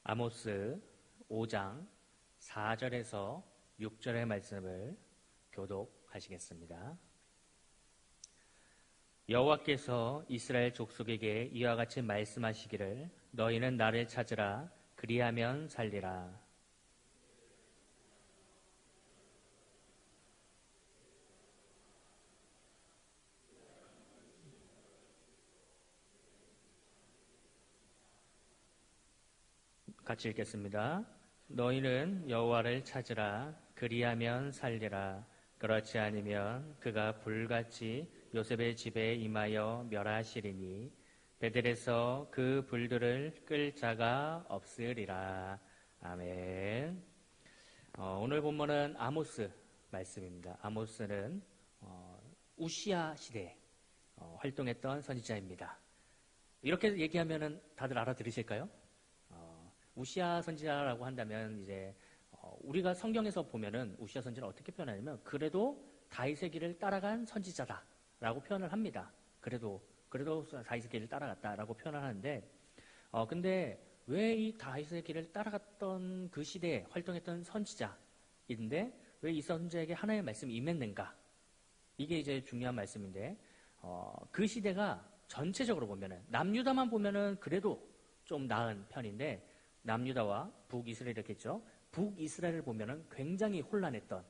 아모스 5장 4절에서 6절의 말씀을 교독하시겠습니다. 여호와께서 이스라엘 족속에게 이와 같이 말씀하시기를 너희는 나를 찾으라 그리하면 살리라. 같이 읽겠습니다. 너희는 여호와를 찾으라 그리하면 살리라. 그렇지 않으면 그가 불같이 요셉의 집에 임하여 멸하시리니 베델에서 그 불들을 끌 자가 없으리라. 아멘. 오늘 본문은 아모스 말씀입니다. 아모스는 우시야 시대에 활동했던 선지자입니다. 이렇게 얘기하면 다들 알아들으실까요? 우시야 선지자라고 한다면 이제 우리가 성경에서 보면은 우시야 선지자를 어떻게 표현하냐면 그래도 다윗의 길을 따라간 선지자다라고 표현을 합니다. 그래도 다윗의 길을 따라갔다라고 표현을 하는데 근데 왜 이 다윗의 길을 따라갔던 그 시대에 활동했던 선지자인데 왜 이 선지자에게 하나님의 말씀이 임했는가? 이게 이제 중요한 말씀인데 그 시대가 전체적으로 보면은 남유다만 보면은 그래도 좀 나은 편인데 남유다와 북이스라엘이었겠죠. 북이스라엘을 보면은 굉장히 혼란했던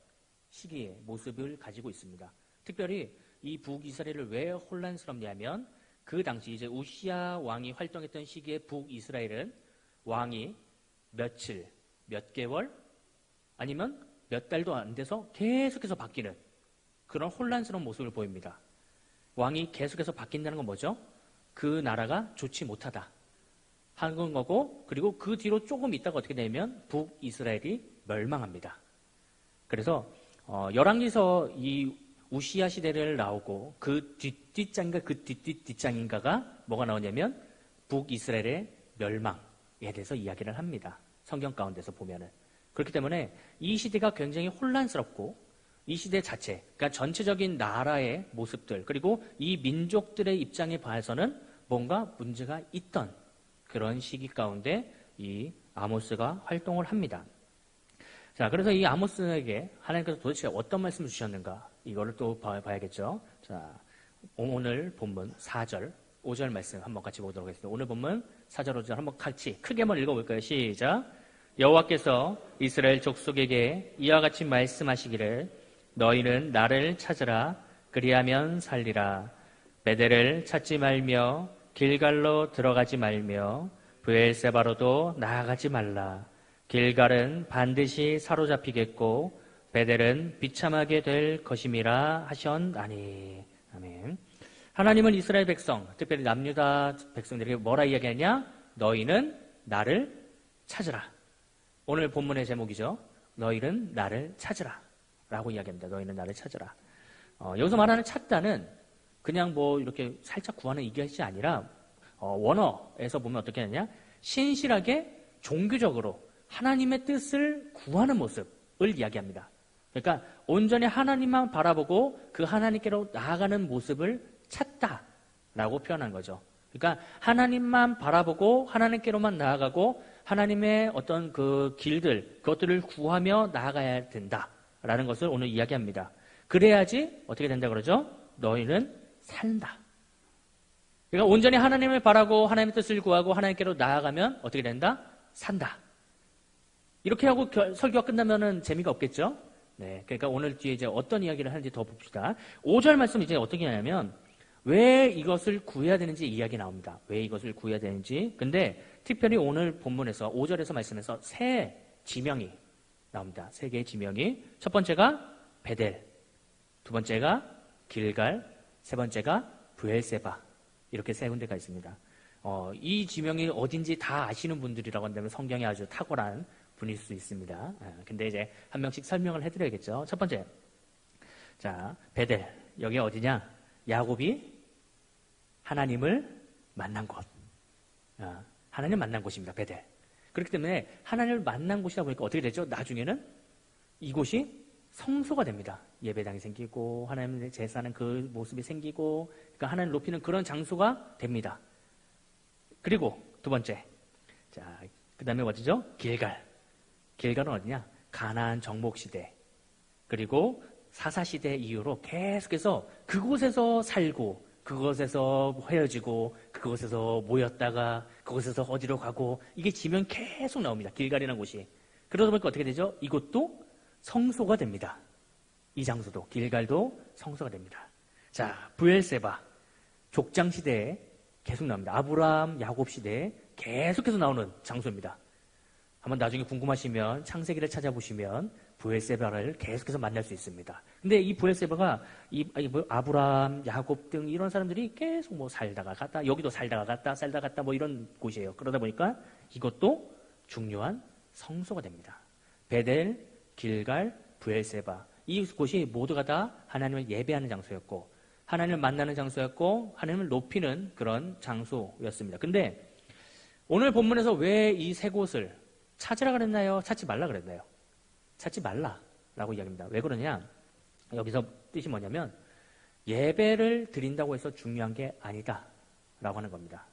시기의 모습을 가지고 있습니다. 특별히 이 북이스라엘을 왜 혼란스럽냐면 그 당시 이제 우시야 왕이 활동했던 시기의 북이스라엘은 왕이 며칠, 몇 개월 아니면 몇 달도 안 돼서 계속해서 바뀌는 그런 혼란스러운 모습을 보입니다. 왕이 계속해서 바뀐다는 건 뭐죠? 그 나라가 좋지 못하다 하는 거고, 그리고 그 뒤로 조금 있다가 어떻게 되면 북이스라엘이 멸망합니다. 그래서 열왕기서 이 우시야 시대를 나오고 그 뒷장인가 그 뒷장인가가 뭐가 나오냐면 북이스라엘의 멸망에 대해서 이야기를 합니다. 성경 가운데서 보면은. 그렇기 때문에 이 시대가 굉장히 혼란스럽고 이 시대 자체, 그러니까 전체적인 나라의 모습들 그리고 이 민족들의 입장에 봐서는 뭔가 문제가 있던 그런 시기 가운데 이 아모스가 활동을 합니다. 자, 그래서 이 아모스에게 하나님께서 도대체 어떤 말씀을 주셨는가? 이거를 또 봐야겠죠. 자, 오늘 본문 4절, 5절 말씀 한번 같이 보도록 하겠습니다. 오늘 본문 4절, 5절 한번 같이 크게 한번 읽어볼까요? 시작. 여호와께서 이스라엘 족속에게 이와 같이 말씀하시기를 너희는 나를 찾으라 그리하면 살리라. 베델을 찾지 말며 길갈로 들어가지 말며 브엘세바로도 나아가지 말라. 길갈은 반드시 사로잡히겠고 베델은 비참하게 될 것임이라 하셨나니. 아멘. 하나님은 이스라엘 백성, 특별히 남유다 백성들에게 뭐라 이야기하냐? 너희는 나를 찾으라. 오늘 본문의 제목이죠. 너희는 나를 찾으라 라고 이야기합니다. 너희는 나를 찾으라. 여기서 말하는 찾다는 그냥 뭐 이렇게 살짝 구하는 이것이 아니라 원어에서 보면 어떻게 하느냐? 신실하게 종교적으로 하나님의 뜻을 구하는 모습을 이야기합니다. 그러니까 온전히 하나님만 바라보고 그 하나님께로 나아가는 모습을 찾다라고 표현한 거죠. 그러니까 하나님만 바라보고 하나님께로만 나아가고 하나님의 어떤 그 길들, 그것들을 구하며 나아가야 된다라는 것을 오늘 이야기합니다. 그래야지 어떻게 된다 그러죠? 너희는 산다. 그러니까 온전히 하나님을 바라고 하나님의 뜻을 구하고 하나님께로 나아가면 어떻게 된다? 산다. 이렇게 하고 설교가 끝나면은 재미가 없겠죠? 네. 그러니까 오늘 뒤에 이제 어떤 이야기를 하는지 더 봅시다. 5절 말씀 이제 어떻게 하냐면 왜 이것을 구해야 되는지 이야기 나옵니다. 왜 이것을 구해야 되는지. 근데 특별히 오늘 본문에서 5절에서 말씀에서 세 지명이 나옵니다. 세 개의 지명이. 첫 번째가 베델, 두 번째가 길갈, 세 번째가 브엘세바. 이렇게 세 군데가 있습니다. 이 지명이 어딘지 다 아시는 분들이라고 한다면 성경에 아주 탁월한 분일 수 있습니다. 근데 이제 한 명씩 설명을 해드려야겠죠. 첫 번째. 자, 베델. 여기 어디냐? 야곱이 하나님을 만난 곳. 하나님을 만난 곳입니다. 베델. 그렇기 때문에 하나님을 만난 곳이다 보니까 어떻게 되죠? 나중에는 이곳이 성소가 됩니다. 예배당이 생기고 하나님의 제사는 그 모습이 생기고 그러니까 하나님을 높이는 그런 장소가 됩니다. 그리고 두 번째. 자, 그 다음에 어디죠? 길갈. 길갈은 어디냐? 가나안 정복시대. 그리고 사사시대 이후로 계속해서 그곳에서 살고, 그곳에서 헤어지고, 그곳에서 모였다가, 그곳에서 어디로 가고, 이게 지면 계속 나옵니다. 길갈이라는 곳이. 그러다 보니까 어떻게 되죠? 이곳도 성소가 됩니다. 이 장소도, 길갈도 성소가 됩니다. 자, 브엘세바. 족장시대에 계속 나옵니다. 아브라함, 야곱 시대에 계속해서 나오는 장소입니다. 한번 나중에 궁금하시면 창세기를 찾아보시면 브엘세바를 계속해서 만날 수 있습니다. 근데 이 브엘세바가 뭐 아브라함, 야곱 등 이런 사람들이 계속 뭐 살다가 갔다, 여기도 살다가 갔다, 살다가 갔다 뭐 이런 곳이에요. 그러다 보니까 이것도 중요한 성소가 됩니다. 베델, 길갈, 브엘세바. 이 곳이 모두가 다 하나님을 예배하는 장소였고, 하나님을 만나는 장소였고, 하나님을 높이는 그런 장소였습니다. 근데 오늘 본문에서 왜 이 세 곳을 찾으라 그랬나요? 찾지 말라 그랬나요? 찾지 말라라고 이야기합니다. 왜 그러냐? 여기서 뜻이 뭐냐면 예배를 드린다고 해서 중요한 게 아니다라고 하는 겁니다.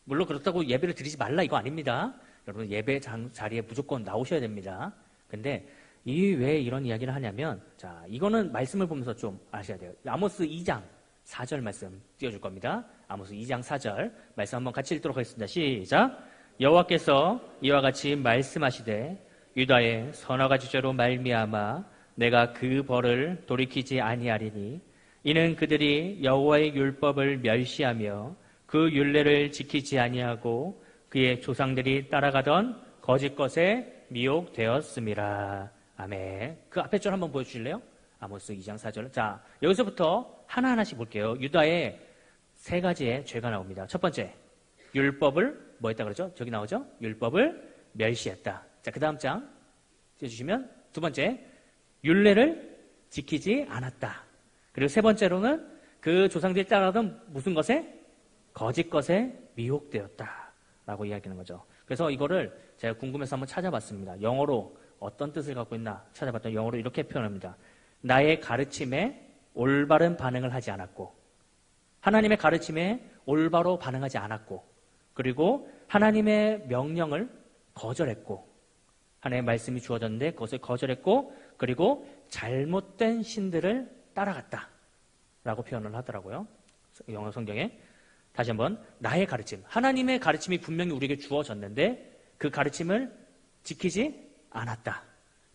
물론 그렇다고 예배를 드리지 말라 이거 아닙니다. 여러분 예배 자리에 무조건 나오셔야 됩니다. 근데 왜 이런 이야기를 하냐면, 자, 이거는 말씀을 보면서 좀 아셔야 돼요. 아모스 2장 4절 말씀 띄워줄 겁니다. 아모스 2장 4절 말씀 한번 같이 읽도록 하겠습니다. 시작. 여호와께서 이와 같이 말씀하시되 유다의 선악과 지죄로 말미암아 내가 그 벌을 돌이키지 아니하리니 이는 그들이 여호와의 율법을 멸시하며 그 율례를 지키지 아니하고 그의 조상들이 따라가던 거짓 것에 미혹되었음이라. 아멘. 그 앞에 줄 한번 보여주실래요? 아모스 2장 4절. 자, 여기서부터 하나하나씩 볼게요. 유다의 세 가지의 죄가 나옵니다. 첫 번째, 율법을 뭐 했다 그러죠? 저기 나오죠? 율법을 멸시했다. 자, 그 다음 장 띄워주시면 두 번째, 율례를 지키지 않았다. 그리고 세 번째로는 그 조상들이 따라가던 무슨 것에? 거짓 것에 미혹되었다 라고 이야기하는 거죠. 그래서 이거를 제가 궁금해서 한번 찾아봤습니다. 영어로 어떤 뜻을 갖고 있나 찾아봤더니 영어로 이렇게 표현합니다. 나의 가르침에 올바른 반응을 하지 않았고, 하나님의 가르침에 올바로 반응하지 않았고, 그리고 하나님의 명령을 거절했고, 하나님의 말씀이 주어졌는데 그것을 거절했고, 그리고 잘못된 신들을 따라갔다 라고 표현을 하더라고요. 영어 성경에. 다시 한번, 나의 가르침, 하나님의 가르침이 분명히 우리에게 주어졌는데 그 가르침을 지키지 않았다.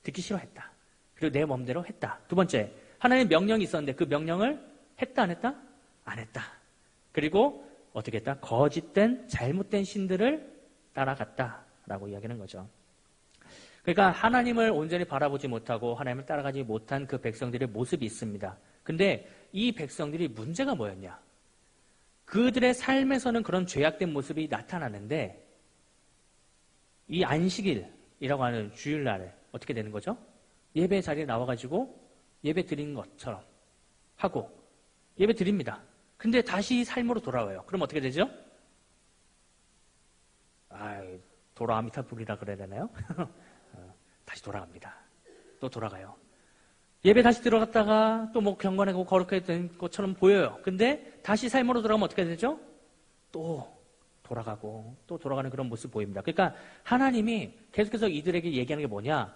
듣기 싫어했다. 그리고 내 맘대로 했다. 두 번째, 하나님의 명령이 있었는데 그 명령을 했다 안 했다? 안 했다. 그리고 어떻게 했다? 거짓된 잘못된 신들을 따라갔다라고 이야기하는 거죠. 그러니까 하나님을 온전히 바라보지 못하고 하나님을 따라가지 못한 그 백성들의 모습이 있습니다. 근데 이 백성들이 문제가 뭐였냐? 그들의 삶에서는 그런 죄악된 모습이 나타나는데 이 안식일이라고 하는 주일날에 어떻게 되는 거죠? 예배 자리에 나와가지고 예배 드린 것처럼 하고 예배 드립니다. 근데 다시 삶으로 돌아와요. 그럼 어떻게 되죠? 도라미타불이라 그래야 되나요? 다시 돌아갑니다. 또 돌아가요. 예배 다시 들어갔다가 또 뭐 경건하고 거룩하게 된 것처럼 보여요. 근데 다시 삶으로 돌아가면 어떻게 되죠? 또 돌아가고 또 돌아가는 그런 모습 보입니다. 그러니까 하나님이 계속해서 이들에게 얘기하는 게 뭐냐?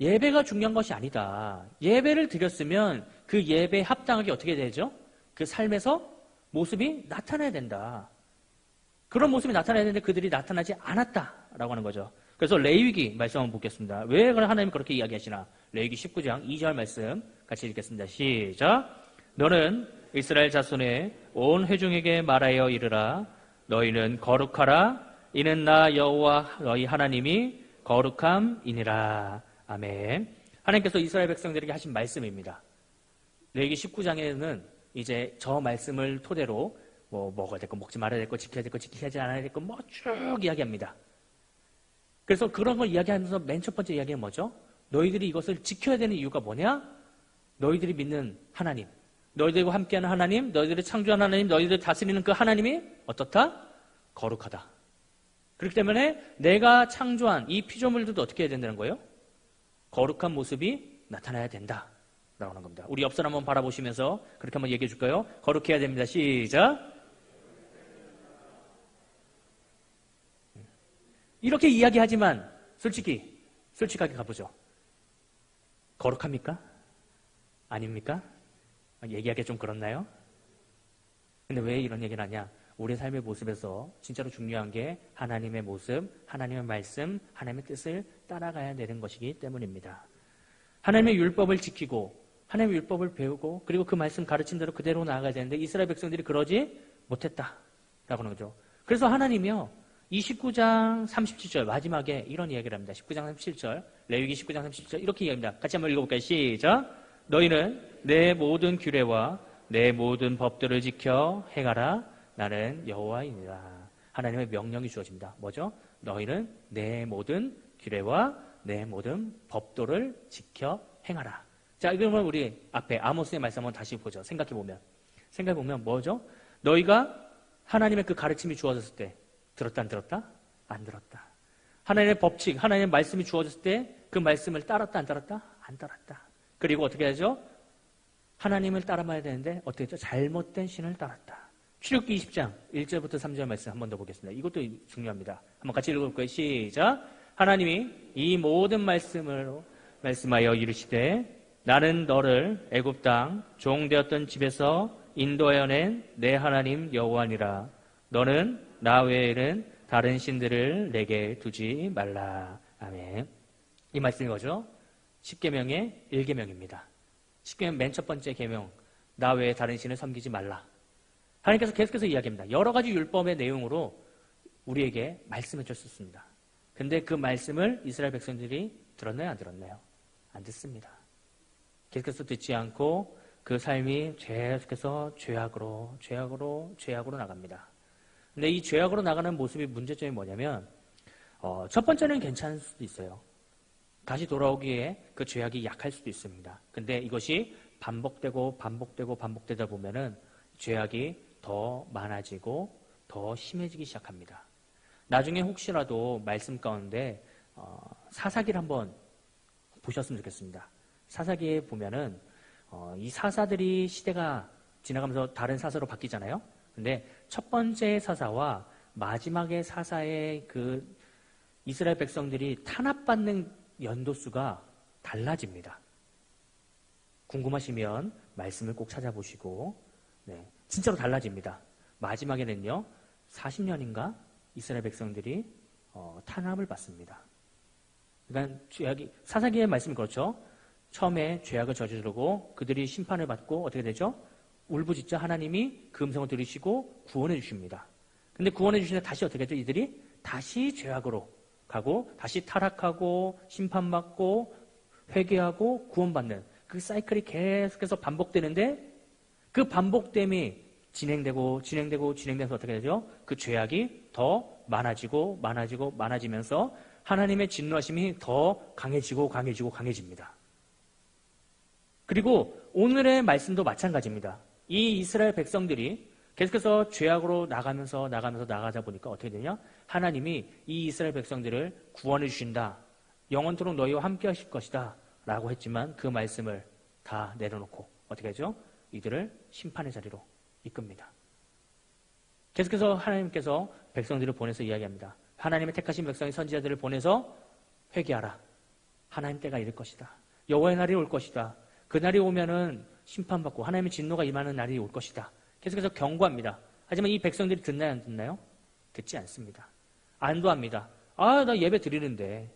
예배가 중요한 것이 아니다. 예배를 드렸으면 그 예배에 합당하게 어떻게 되죠? 그 삶에서 모습이 나타나야 된다. 그런 모습이 나타나야 되는데 그들이 나타나지 않았다라고 하는 거죠. 그래서 레위기 말씀 한번 보겠습니다. 왜 하나님이 그렇게 이야기하시나? 레위기 19장 2절 말씀 같이 읽겠습니다. 시작. 너는 이스라엘 자손의 온 회중에게 말하여 이르라. 너희는 거룩하라. 이는 나 여호와 너희 하나님이 거룩함이니라. 아멘. 하나님께서 이스라엘 백성들에게 하신 말씀입니다. 레위기 19장에는 이제 저 말씀을 토대로 뭐 먹어야 될 거 먹지 말아야 될 거 지켜야 될 거 지키지 않아야 될 거 뭐 쭉 이야기합니다. 그래서 그런 걸 이야기하면서 맨 첫 번째 이야기는 뭐죠? 너희들이 이것을 지켜야 되는 이유가 뭐냐? 너희들이 믿는 하나님, 너희들과 함께하는 하나님, 너희들을 창조한 하나님, 너희들을 다스리는 그 하나님이 어떻다? 거룩하다. 그렇기 때문에 내가 창조한 이 피조물들도 어떻게 해야 된다는 거예요? 거룩한 모습이 나타나야 된다 라고 하는 겁니다. 우리 옆 사람 한번 바라보시면서 그렇게 한번 얘기해 줄까요? 거룩해야 됩니다. 시작. 이렇게 이야기하지만 솔직하게 가보죠. 거룩합니까? 아닙니까? 얘기하기 좀 그렇나요? 근데 왜 이런 얘기를 하냐? 우리 삶의 모습에서 진짜로 중요한 게 하나님의 모습, 하나님의 말씀, 하나님의 뜻을 따라가야 되는 것이기 때문입니다. 하나님의 율법을 지키고 하나님의 율법을 배우고 그리고 그 말씀 가르친 대로 그대로 나아가야 되는데 이스라엘 백성들이 그러지 못했다라고 하는 거죠. 그래서 하나님이요 29장 37절 마지막에 이런 이야기를 합니다. 19장 37절 레위기 19장 37절 이렇게 이야기합니다. 같이 한번 읽어볼까요? 시작. 너희는 내 모든 규례와 내 모든 법들을 지켜 행하라. 나는 여호와이니라. 하나님의 명령이 주어집니다. 뭐죠? 너희는 내 모든 규례와 내 모든 법도를 지켜 행하라. 자, 그러면 우리 앞에 아모스의 말씀 한번 다시 보죠. 생각해보면 뭐죠? 너희가 하나님의 그 가르침이 주어졌을 때 들었다 안 들었다? 안 들었다. 하나님의 법칙, 하나님의 말씀이 주어졌을 때 그 말씀을 따랐다 안 따랐다? 안 따랐다. 그리고 어떻게 하죠? 하나님을 따라봐야 되는데 어떻게 했죠? 잘못된 신을 따랐다. 출애굽기 20장 1절부터 3절 말씀 한 번 더 보겠습니다. 이것도 중요합니다. 한번 같이 읽어볼 거예요. 시작. 하나님이 이 모든 말씀으로 말씀하여 이르시되 나는 너를 애굽 땅 종되었던 집에서 인도하여 낸 내 하나님 여호와니라. 너는 나 외에는 다른 신들을 내게 두지 말라. 아멘. 이 말씀이 뭐죠? 10계명의 1계명입니다. 10계명 맨 첫 번째 계명, 나 외에 다른 신을 섬기지 말라. 하나님께서 계속해서 이야기합니다. 여러 가지 율법의 내용으로 우리에게 말씀해 주셨습니다. 근데 그 말씀을 이스라엘 백성들이 들었나요? 안 들었나요? 안 듣습니다. 계속해서 듣지 않고 그 삶이 계속해서 죄악으로 나갑니다. 근데 이 죄악으로 나가는 모습이 문제점이 뭐냐면 첫 번째는 괜찮을 수도 있어요. 다시 돌아오기에 그 죄악이 약할 수도 있습니다. 근데 이것이 반복되다 보면은 죄악이 더 많아지고 더 심해지기 시작합니다. 나중에 혹시라도 말씀 가운데 사사기를 한번 보셨으면 좋겠습니다. 사사기에 보면은 이 사사들이 시대가 지나가면서 다른 사사로 바뀌잖아요. 근데 첫 번째 사사와 마지막의 사사의 그 이스라엘 백성들이 탄압받는 연도수가 달라집니다. 궁금하시면 말씀을 꼭 찾아보시고 진짜로 달라집니다. 마지막에는요 40년인가 이스라엘 백성들이 탄압을 받습니다. 그러니까 사사기의 말씀이 그렇죠. 처음에 죄악을 저지르고 그들이 심판을 받고 어떻게 되죠? 울부짖자 하나님이 그 음성을 들으시고 구원해 주십니다. 근데 구원해 주시는데 다시 어떻게 하죠? 이들이 다시 죄악으로 가고 다시 타락하고 심판받고 회개하고 구원받는 그 사이클이 계속해서 반복되는데 그 반복됨이 진행돼서 어떻게 되죠? 그 죄악이 더 많아지면서 하나님의 진노하심이 더 강해집니다. 그리고 오늘의 말씀도 마찬가지입니다. 이 이스라엘 백성들이 계속해서 죄악으로 나가다 보니까 어떻게 되냐? 하나님이 이 이스라엘 백성들을 구원해 주신다. 영원토록 너희와 함께 하실 것이다. 라고 했지만 그 말씀을 다 내려놓고 어떻게 하죠? 이들을 심판의 자리로 이끕니다. 계속해서 하나님께서 백성들을 보내서 이야기합니다. 하나님의 택하신 백성의 선지자들을 보내서 회개하라. 하나님 때가 이를 것이다. 여호와의 날이 올 것이다. 그 날이 오면은 심판받고 하나님의 진노가 임하는 날이 올 것이다. 계속해서 경고합니다. 하지만 이 백성들이 듣나요? 안 듣나요? 듣지 않습니다. 안도합니다. 나 예배 드리는데.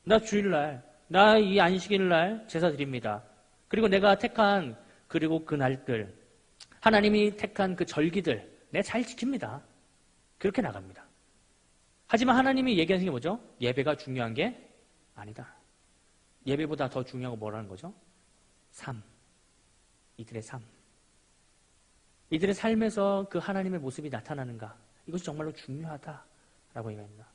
나 주일날, 나 이 안식일날 제사 드립니다. 그리고 내가 택한 그리고 그 날들, 하나님이 택한 그 절기들 내가 잘 지킵니다. 그렇게 나갑니다. 하지만 하나님이 얘기하는 게 뭐죠? 예배가 중요한 게 아니다. 예배보다 더 중요한 건 뭐라는 거죠? 삶. 이들의 삶. 이들의 삶에서 그 하나님의 모습이 나타나는가? 이것이 정말로 중요하다라고 얘기합니다.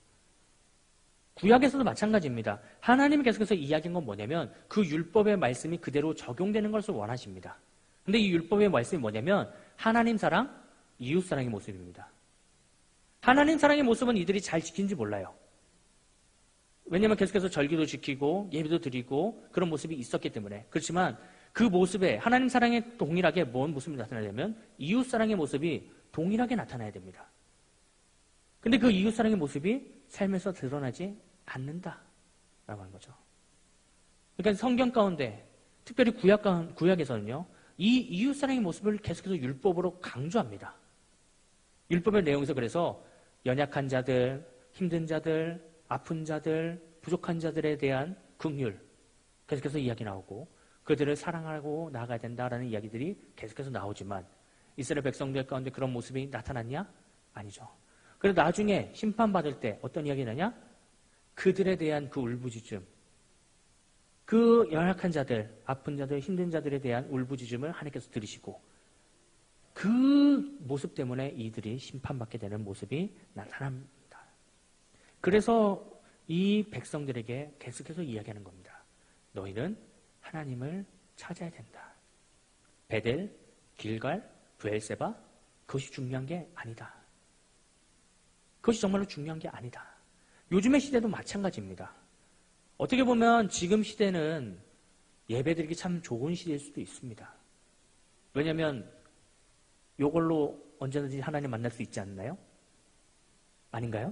구약에서도 마찬가지입니다. 하나님이 계속해서 이야기한 건 뭐냐면 그 율법의 말씀이 그대로 적용되는 것을 원하십니다. 근데 이 율법의 말씀이 뭐냐면 하나님 사랑, 이웃 사랑의 모습입니다. 하나님 사랑의 모습은 이들이 잘 지킨지 몰라요. 왜냐하면 계속해서 절기도 지키고 예배도 드리고 그런 모습이 있었기 때문에. 그렇지만 그 모습에 하나님 사랑에 동일하게 뭔 모습이 나타나냐면 이웃 사랑의 모습이 동일하게 나타나야 됩니다. 근데 그 이웃사랑의 모습이 삶에서 드러나지 않는다라고 하는 거죠. 그러니까 성경 가운데, 특별히 구약에서는요, 이 이웃사랑의 모습을 계속해서 율법으로 강조합니다. 율법의 내용에서 그래서 연약한 자들, 힘든 자들, 아픈 자들, 부족한 자들에 대한 긍휼 계속해서 이야기 나오고 그들을 사랑하고 나아가야 된다라는 이야기들이 계속해서 나오지만 이스라엘 백성들 가운데 그런 모습이 나타났냐? 아니죠. 그래서 나중에 심판받을 때 어떤 이야기를 하냐? 그들에 대한 그 울부짖음, 그 연약한 자들, 아픈 자들, 힘든 자들에 대한 울부짖음을 하나님께서 들으시고 그 모습 때문에 이들이 심판받게 되는 모습이 나타납니다. 그래서 이 백성들에게 계속해서 이야기하는 겁니다. 너희는 하나님을 찾아야 된다. 베델, 길갈, 브엘세바 그것이 중요한 게 아니다. 그것이 정말로 중요한 게 아니다. 요즘의 시대도 마찬가지입니다. 어떻게 보면 지금 시대는 예배드리기 참 좋은 시대일 수도 있습니다. 왜냐하면 이걸로 언제든지 하나님 만날 수 있지 않나요? 아닌가요?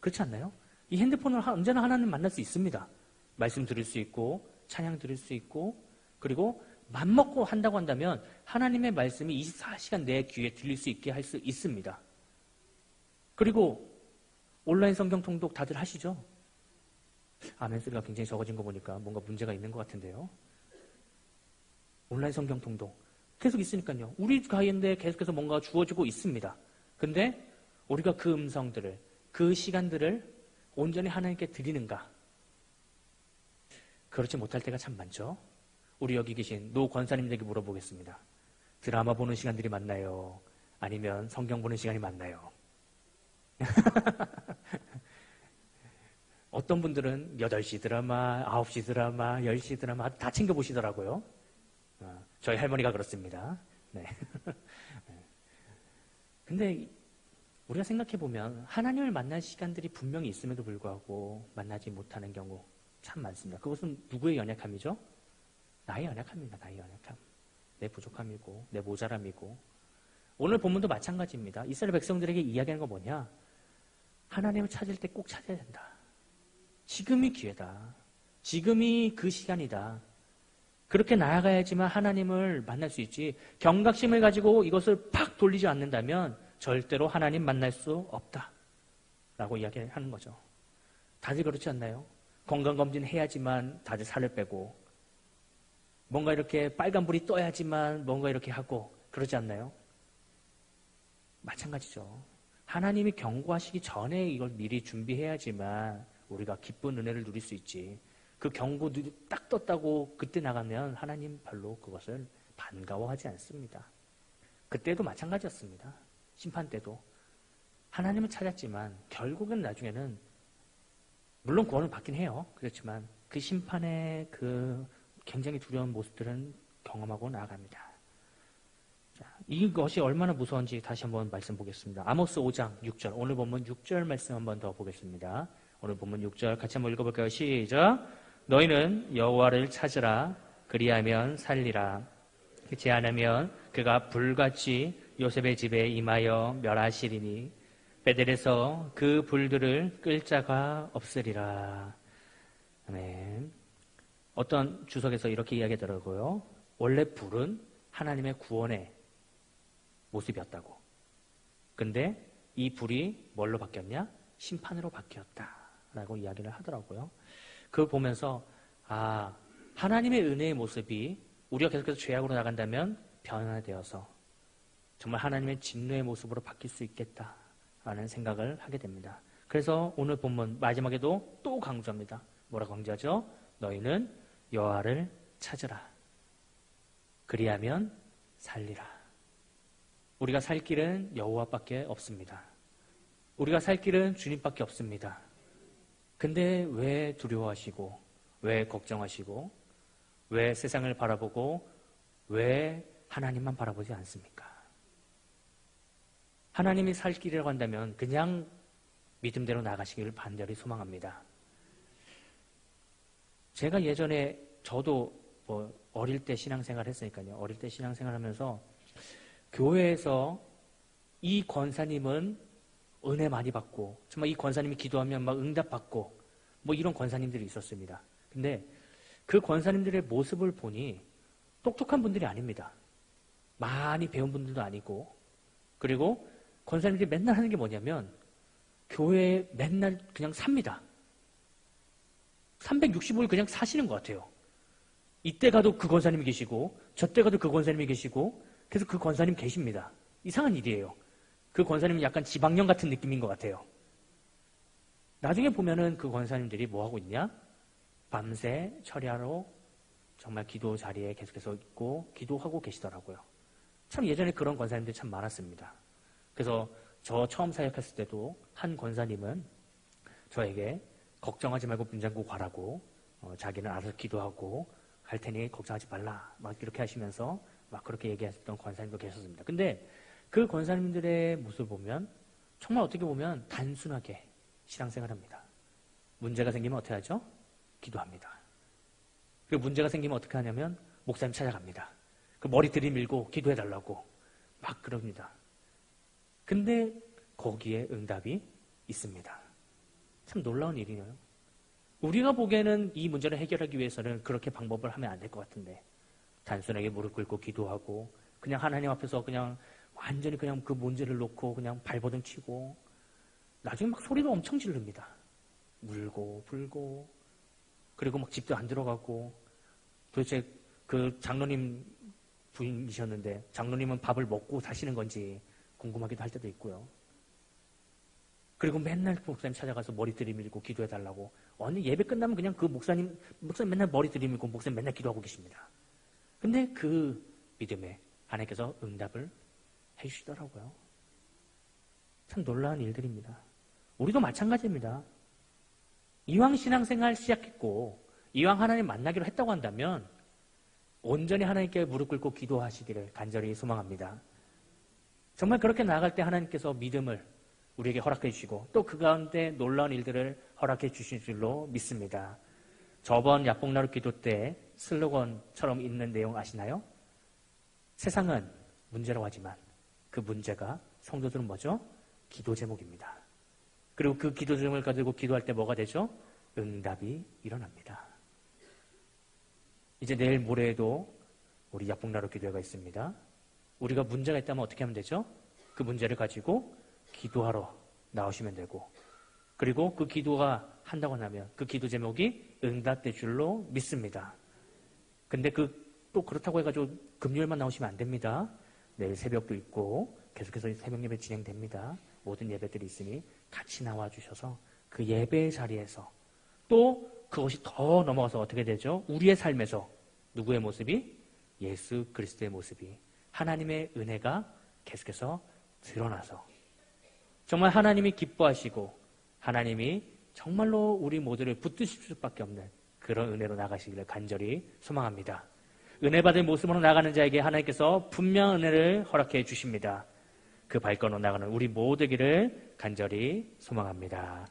그렇지 않나요? 이 핸드폰을 언제나 하나님 만날 수 있습니다. 말씀 들을 수 있고 찬양 들을 수 있고 그리고 맘먹고 한다고 한다면 하나님의 말씀이 24시간 내 귀에 들릴 수 있게 할 수 있습니다. 그리고 온라인 성경 통독 다들 하시죠? 아멘 소리가 굉장히 적어진 거 보니까 뭔가 문제가 있는 것 같은데요. 온라인 성경 통독 계속 있으니까요. 우리 가운데 계속해서 뭔가 주어지고 있습니다. 근데 우리가 그 음성들을 그 시간들을 온전히 하나님께 드리는가? 그렇지 못할 때가 참 많죠. 우리 여기 계신 노 권사님들에게 물어보겠습니다. 드라마 보는 시간들이 많나요? 아니면 성경 보는 시간이 많나요? 어떤 분들은 8시 드라마, 9시 드라마, 10시 드라마 다 챙겨보시더라고요. 저희 할머니가 그렇습니다. 네. 근데 우리가 생각해보면 하나님을 만날 시간들이 분명히 있음에도 불구하고 만나지 못하는 경우 참 많습니다. 그것은 누구의 연약함이죠? 나의 연약함입니다. 나의 연약함. 내 부족함이고 내 모자람이고 오늘 본문도 마찬가지입니다. 이스라엘 백성들에게 이야기하는 건 뭐냐? 하나님을 찾을 때 꼭 찾아야 된다. 지금이 기회다. 지금이 그 시간이다. 그렇게 나아가야지만 하나님을 만날 수 있지 경각심을 가지고 이것을 팍 돌리지 않는다면 절대로 하나님 만날 수 없다. 라고 이야기하는 거죠. 다들 그렇지 않나요? 건강검진 해야지만 다들 살을 빼고 뭔가 이렇게 빨간불이 떠야지만 뭔가 이렇게 하고 그러지 않나요? 마찬가지죠. 하나님이 경고하시기 전에 이걸 미리 준비해야지만 우리가 기쁜 은혜를 누릴 수 있지. 그 경고들이 딱 떴다고 그때 나가면 하나님 별로 그것을 반가워하지 않습니다. 그때도 마찬가지였습니다. 심판 때도 하나님을 찾았지만 결국은 나중에는 물론 구원을 받긴 해요. 그렇지만 그 심판의 그 굉장히 두려운 모습들은 경험하고 나아갑니다. 자, 이것이 얼마나 무서운지 다시 한번 말씀 보겠습니다. 아모스 5장 6절 오늘 본문 6절 말씀 한번 더 보겠습니다. 오늘 본문 6절 같이 한번 읽어볼까요? 시작. 너희는 여호와를 찾으라. 그리하면 살리라. 그렇지 않으면 그가 불같이 요셉의 집에 임하여 멸하시리니 베델에서 그 불들을 끌 자가 없으리라. 아멘. 어떤 주석에서 이렇게 이야기하더라고요. 원래 불은 하나님의 구원의 모습이었다고. 근데 이 불이 뭘로 바뀌었냐? 심판으로 바뀌었다라고 이야기를 하더라고요. 그걸 보면서 하나님의 은혜의 모습이 우리가 계속해서 죄악으로 나간다면 변화되어서 정말 하나님의 진노의 모습으로 바뀔 수 있겠다라는 생각을 하게 됩니다. 그래서 오늘 본문 마지막에도 또 강조합니다. 뭐라고 강조하죠? 너희는 여호와를 찾으라. 그리하면 살리라. 우리가 살 길은 여호와밖에 없습니다. 우리가 살 길은 주님밖에 없습니다. 근데 왜 두려워하시고 왜 걱정하시고 왜 세상을 바라보고 왜 하나님만 바라보지 않습니까? 하나님이 살 길이라고 한다면 그냥 믿음대로 나가시기를 간절히 소망합니다. 제가 예전에 저도 어릴 때 신앙생활 했으니까요. 어릴 때 신앙생활 하면서 교회에서 이 권사님은 은혜 많이 받고 정말 이 권사님이 기도하면 막 응답받고 뭐 이런 권사님들이 있었습니다. 근데 그 권사님들의 모습을 보니 똑똑한 분들이 아닙니다. 많이 배운 분들도 아니고, 그리고 권사님들이 맨날 하는 게 뭐냐면 교회에 맨날 그냥 삽니다. 365일 그냥 사시는 것 같아요. 이때 가도 그 권사님이 계시고 저때 가도 그 권사님이 계시고 계속 그 권사님 계십니다. 이상한 일이에요. 그 권사님은 약간 지방령 같은 느낌인 것 같아요. 나중에 보면은 그 권사님들이 뭐 하고 있냐? 밤새 철야로 정말 기도 자리에 계속해서 있고 기도하고 계시더라고요. 참 예전에 그런 권사님들이 참 많았습니다. 그래서 저 처음 사역했을 때도 한 권사님은 저에게 걱정하지 말고 문장구 가라고, 자기는 알아서 기도하고 갈 테니 걱정하지 말라 막 이렇게 하시면서 막 그렇게 얘기했던 권사님도 계셨습니다. 근데 그 권사님들의 모습을 보면 정말 어떻게 보면 단순하게 신앙생활합니다. 문제가 생기면 어떻게 하죠? 기도합니다. 그리고 문제가 생기면 어떻게 하냐면 목사님 찾아갑니다. 그 머리 들이밀고 기도해달라고 막 그럽니다. 근데 거기에 응답이 있습니다. 참 놀라운 일이네요. 우리가 보기에는 이 문제를 해결하기 위해서는 그렇게 방법을 하면 안 될 것 같은데, 단순하게 무릎 꿇고 기도하고 그냥 하나님 앞에서 그냥 완전히 그냥 그 문제를 놓고 그냥 발버둥 치고 나중에 막 소리도 엄청 지릅니다. 울고 불고, 그리고 막 집도 안 들어가고. 도대체 그 장로님 부인이셨는데 장로님은 밥을 먹고 사시는 건지 궁금하기도 할 때도 있고요. 그리고 맨날 목사님 찾아가서 머리 들이밀고 기도해달라고. 어느 예배 끝나면 그냥 그 목사님 맨날 머리 들이밀고 목사님 맨날 기도하고 계십니다. 근데 그 믿음에 하나님께서 응답을 해주시더라고요. 참 놀라운 일들입니다. 우리도 마찬가지입니다. 이왕 신앙생활 시작했고 이왕 하나님 만나기로 했다고 한다면 온전히 하나님께 무릎 꿇고 기도하시기를 간절히 소망합니다. 정말 그렇게 나아갈 때 하나님께서 믿음을 우리에게 허락해 주시고 또 그 가운데 놀라운 일들을 허락해 주실 줄로 믿습니다. 저번 약복나루 기도 때 슬로건처럼 있는 내용 아시나요? 세상은 문제라고 하지만 그 문제가 성도들은 뭐죠? 기도 제목입니다. 그리고 그 기도 제목을 가지고 기도할 때 뭐가 되죠? 응답이 일어납니다. 이제 내일 모레에도 우리 약복나루 기도회가 있습니다. 우리가 문제가 있다면 어떻게 하면 되죠? 그 문제를 가지고 기도하러 나오시면 되고, 그리고 그 기도가 한다고 하면 그 기도 제목이 응답될 줄로 믿습니다. 근데 또 그렇다고 해가지고 금요일만 나오시면 안 됩니다. 내일 새벽도 있고 계속해서 새벽 예배 진행됩니다. 모든 예배들이 있으니 같이 나와주셔서 그 예배의 자리에서 또 그것이 더 넘어가서 어떻게 되죠? 우리의 삶에서 누구의 모습이? 예수 그리스도의 모습이, 하나님의 은혜가 계속해서 드러나서 정말 하나님이 기뻐하시고 하나님이 정말로 우리 모두를 붙드실 수밖에 없는 그런 은혜로 나가시기를 간절히 소망합니다. 은혜 받을 모습으로 나가는 자에게 하나님께서 분명한 은혜를 허락해 주십니다. 그 발걸음으로 나가는 우리 모두기를 간절히 소망합니다.